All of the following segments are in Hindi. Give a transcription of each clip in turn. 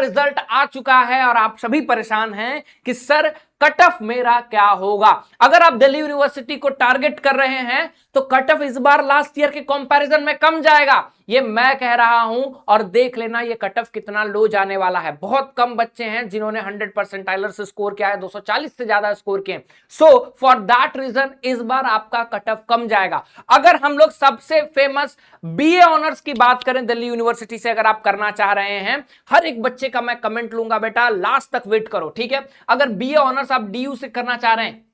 रिजल्ट आ चुका है और आप सभी परेशान हैं कि सर कट ऑफ मेरा क्या होगा। अगर आप दिल्ली यूनिवर्सिटी को टारगेट कर रहे हैं तो कट ऑफ इस बार लास्ट ईयर के कंपैरिजन में कम जाएगा, ये मैं कह रहा हूं। और देख लेना ये कट ऑफ कितना लो जाने वाला है। बहुत कम बच्चे हैं जिन्होंने 100 परसेंटाइलर से स्कोर किया है, 240 से ज्यादा स्कोर किए। सो फॉर दैट रीजन इस बार आपका कट ऑफ कम जाएगा। अगर हम लोग सबसे फेमस बीए ऑनर्स की बात करें दिल्ली यूनिवर्सिटी से, अगर आप करना चाह रहे हैं, हर एक बच्चे का मैं कमेंट लूंगा बेटा, लास्ट तक वेट करो, ठीक है। अगर बीए ऑनर्स आप डीयू से करना चाह रहे हैं,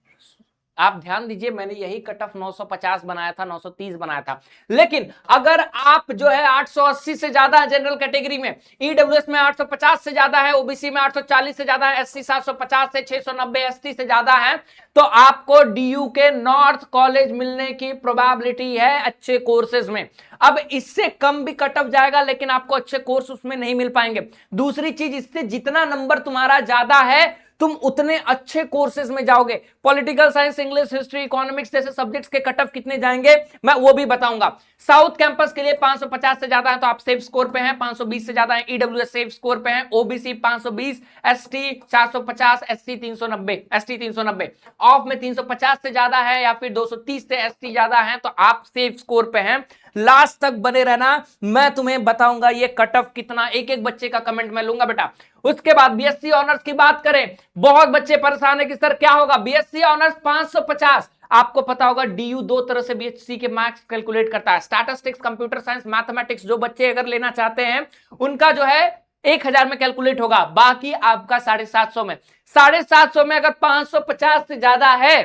आप ध्यान दीजिए, मैंने यही कट ऑफ 950 बनाया था, 930 बनाया था। लेकिन अगर आप जो है 880 से ज्यादा है जनरल कैटेगरी में, ईडब्ल्यूएस में 850 से ज्यादा है, ओबीसी में 840 से ज्यादा है, एससी 750 से 690, एसटी से ज्यादा है, तो आपको डीयू के नॉर्थ कॉलेज मिलने की प्रोबेबिलिटी है अच्छे कोर्सेज में। अब इससे कम भी कट ऑफ जाएगा लेकिन आपको अच्छे कोर्स उसमें नहीं मिल पाएंगे। दूसरी चीज, इससे जितना नंबर तुम्हारा ज्यादा है तुम उतने अच्छे कोर्सेज में जाओगे। Political science, English, history, economics जैसे सब्जेक्ट्स के कट ऑफ कितने जाएंगे मैं वो भी बताऊंगा। साउथ कैंपस के लिए 550 से ज्यादा है तो आप सेफ स्कोर पे हैं, 520 से ज्यादा है, ईडब्ल्यूएस सेफ स्कोर पे है, OBC 520, ST 450, SC 390, ST 390, of में 350 से ज्यादा है या फिर 230 से एसटी ज्यादा है तो आप सेफ स्कोर पे हैं। लास्ट तक बने रहना, मैं तुम्हें बताऊंगा ये कट ऑफ कितना, एक एक बच्चे का कमेंट मैं लूंगा बेटा। उसके बाद बीएससी ऑनर्स की बात करें, बहुत बच्चे परेशान है कि सर क्या होगा, बीएससी ऑनर्स 550। आपको पता होगा डीयू दो तरह से बीएससी के मार्क्स कैलकुलेट करता है, स्टैटिस्टिक्स, कंप्यूटर साइंस, मैथमेटिक्स। जो बच्चे अगर लेना चाहते हैं उनका जो है 1000 में कैलकुलेट होगा, बाकी आपका 750 में। 750 में अगर 550 से ज्यादा है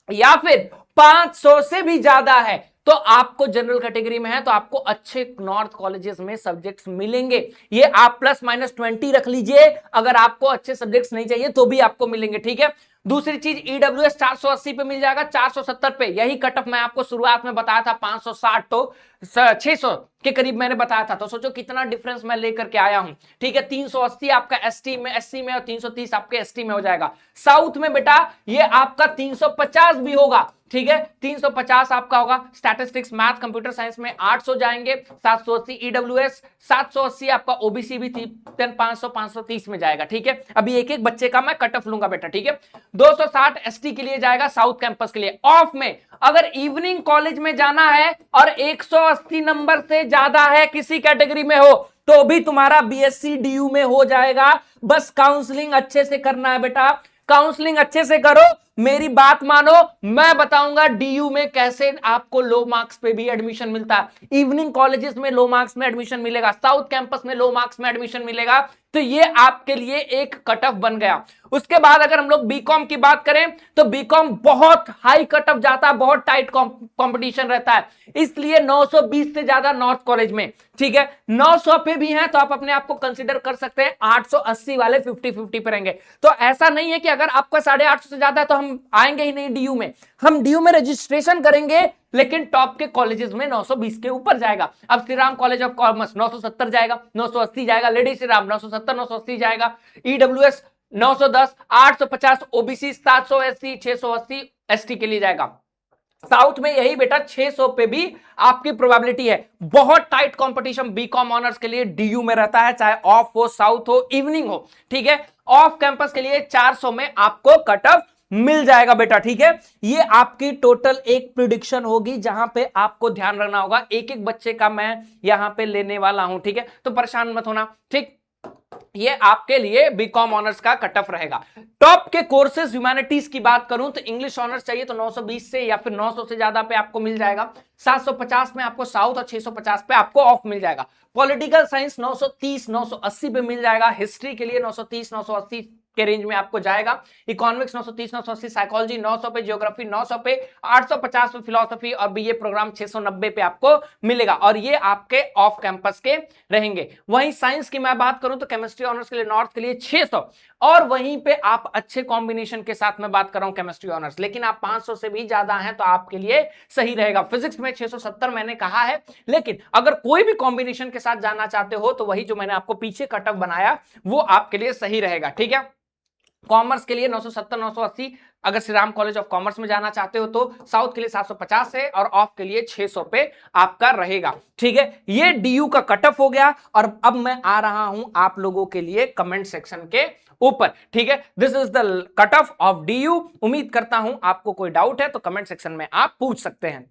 या फिर 500 से भी ज्यादा है तो आपको जनरल कैटेगरी में है तो आपको अच्छे नॉर्थ कॉलेजेस में सब्जेक्ट्स मिलेंगे। ये आप प्लस माइनस 20 रख लीजिए, अगर आपको अच्छे सब्जेक्ट्स नहीं चाहिए तो भी आपको मिलेंगे, ठीक है। दूसरी चीज, ईडब्ल्यूएस 480 पे मिल जाएगा, 470 पे। यही कट ऑफ मैं आपको शुरुआत में बताया था, 560 तो 600 के करीब मैंने बताया था। तो सोचो कितना डिफरेंस मैं लेकर के आया हूं, ठीक है। 380 आपका एसटी में, एससी में, और 330 आपके एसटी में हो जाएगा। साउथ में बेटा ये आपका 350 भी होगा, ठीक है, 350 आपका होगा। स्टैटिस्टिक्स, मैथ, कंप्यूटर साइंस में 800 जाएंगे, 780 ईडब्ल्यूएस, 780 आपका ओबीसी भी 500 530 में जाएगा, ठीक है। अभी एक एक बच्चे का मैं कट ऑफ लूंगा बेटा, ठीक है। 260 एसटी के लिए जाएगा, साउथ कैंपस के लिए। ऑफ में अगर इवनिंग कॉलेज में जाना है और 180 नंबर से ज्यादा है, किसी कैटेगरी में हो, तो भी तुम्हारा बीएससी डीयू में हो जाएगा। बस काउंसलिंग अच्छे से करना है बेटा, काउंसलिंग अच्छे से करो, मेरी बात मानो, मैं बताऊंगा डीयू में कैसे आपको लो मार्क्स पे भी एडमिशन मिलता है। इवनिंग कॉलेजेस में लो मार्क्स में एडमिशन मिलेगा, साउथ कैंपस में लो मार्क्स में एडमिशन मिलेगा, तो ये आपके लिए एक कट ऑफ बन गया। उसके बाद अगर हम लोग बीकॉम की बात करें तो बीकॉम बहुत हाई कट ऑफ जाता है, बहुत टाइट कंपटीशन रहता है, इसलिए 920 से ज्यादा नॉर्थ कॉलेज में, ठीक है। 900 पे भी हैं तो आप अपने आप को कंसीडर कर सकते हैं, 880 वाले 50-50 पे रहेंगे। तो ऐसा नहीं है कि अगर आपका 850 से ज्यादा है तो हम आएंगे ही नहीं डीयू में, हम डीयू में रजिस्ट्रेशन करेंगे लेकिन टॉप के कॉलेजेस में 920 के ऊपर जाएगा। अब Shri Ram college of commerce 970 जाएगा, 980 जाएगा, लेडी श्री राम 970 980 जाएगा, ईडब्ल्यूएस 910, 850 ओबीसी, 700 एससी, 680 एसटी के लिए जाएगा। साउथ में यही बेटा 600 पे भी आपकी प्रोबेबिलिटी है। बहुत टाइट कंपटीशन बीकॉम ऑनर्स के लिए डीयू में रहता है, चाहे ऑफ हो, साउथ हो, इवनिंग हो, ठीक है। ऑफ कैंपस के लिए 400 में आपको कट ऑफ मिल जाएगा बेटा, ठीक है। ये आपकी टोटल एक प्रिडिक्शन होगी जहां पे आपको ध्यान रखना होगा, एक एक बच्चे का मैं यहां पे लेने वाला हूं, ठीक है। तो परेशान मत होना, ठीक। ये आपके लिए बीकॉम ऑनर्स का कट ऑफ रहेगा। टॉप के कोर्सेज ह्यूमैनिटीज की बात करूं तो इंग्लिश ऑनर्स चाहिए तो 920 से या फिर 900 से ज्यादा पे आपको मिल जाएगा, 750 में आपको साउथ और 650 पे आपको ऑफ मिल जाएगा। पॉलिटिकल साइंस 930 980 पे मिल जाएगा, हिस्ट्री के लिए 930 980 के रेंज में आपको जाएगा, इकोनॉमिक्स 930 980, साइकोलॉजी 900 पे, ज्योग्राफी 900 पे, 850 पे फिलॉसफी और बीए प्रोग्राम 690 पे आपको मिलेगा। और ये आपके ऑफ कैंपस के रहेंगे। वहीं साइंस की मैं बात करूं तो केमिस्ट्री ऑनर्स के लिए नॉर्थ के लिए 600, और वहीं पे आप अच्छे कॉम्बिनेशन के साथ में बात कर रहा हूं केमिस्ट्री ऑनर्स, लेकिन आप 500 से भी ज्यादा हैं तो आपके लिए सही रहेगा। फिजिक्स में 670 मैंने कहा है, लेकिन अगर कोई भी कॉम्बिनेशन के साथ जाना चाहते हो तो वही जो मैंने आपको पीछे कट ऑफ बनाया वो आपके लिए सही रहेगा, ठीक है। कॉमर्स के लिए 970 980, अगर Shri Ram college of commerce में जाना चाहते हो तो साउथ के लिए 750 है और ऑफ के लिए 600 पे आपका रहेगा। ठीक है, ये डीयू का कट ऑफ हो गया और अब मैं आ रहा हूं आप लोगों के लिए कमेंट सेक्शन के ऊपर। ठीक है, this is the cut off DU. उम्मीद करता हूं आपको कोई डाउट है तो कमेंट सेक्शन में आप पूछ सकते हैं। ठीक।